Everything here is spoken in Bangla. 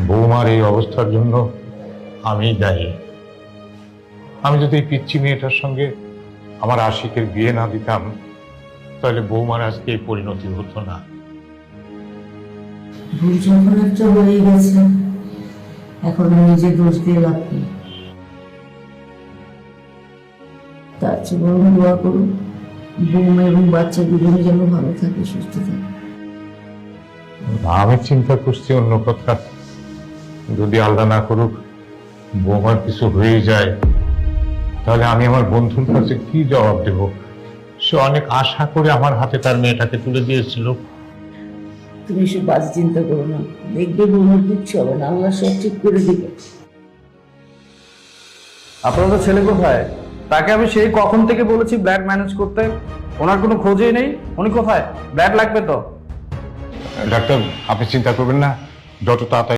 বৌমার এই অবস্থার জন্য আমি দায়ী। আমি যদি এই পিচ্চি মেয়েটার সঙ্গে আমার আশিকের বিয়ে না দিতাম, তাহলে বৌমার আজকে এই পরিণতি হতো না। ভুল যখন একটা হয়ে গেছে, এখন আর নিজে দোষ দিয়ে লাভ নেই। তার চেয়ে বরং দোয়া করুন বৌমা এবং বাচ্চা দুজনে যেন ভালো থাকে, সুস্থ থাকে। আমি চিন্তা করছি অন্য কথা। যদি আল্লাহ না করুক বৌমার কিছু হয়ে যায়, তাহলে আমি আমার বন্ধুর কাছে কি জবাব দেব? সে অনেক আশা করে আমার হাতে তার মেয়েটাকে তুলে দিয়েছিল। তুমি এসব বাজে চিন্তা করো না, দেখবে বৌমার কিচ্ছু হবে না, আল্লাহ সব ঠিক করে দিবে। আপনাদের ছেলে কোথায়? তাকে আমি সেই কখন থেকে বলেছি ব্লাড ম্যানেজ করতে, ওনার কোনো খোঁজই নেই। উনি কোথায়? ব্লাড লাগবে তো। ডাক্তার, আপনি চিন্তা করবেন না, যত তাড়াতাড়ি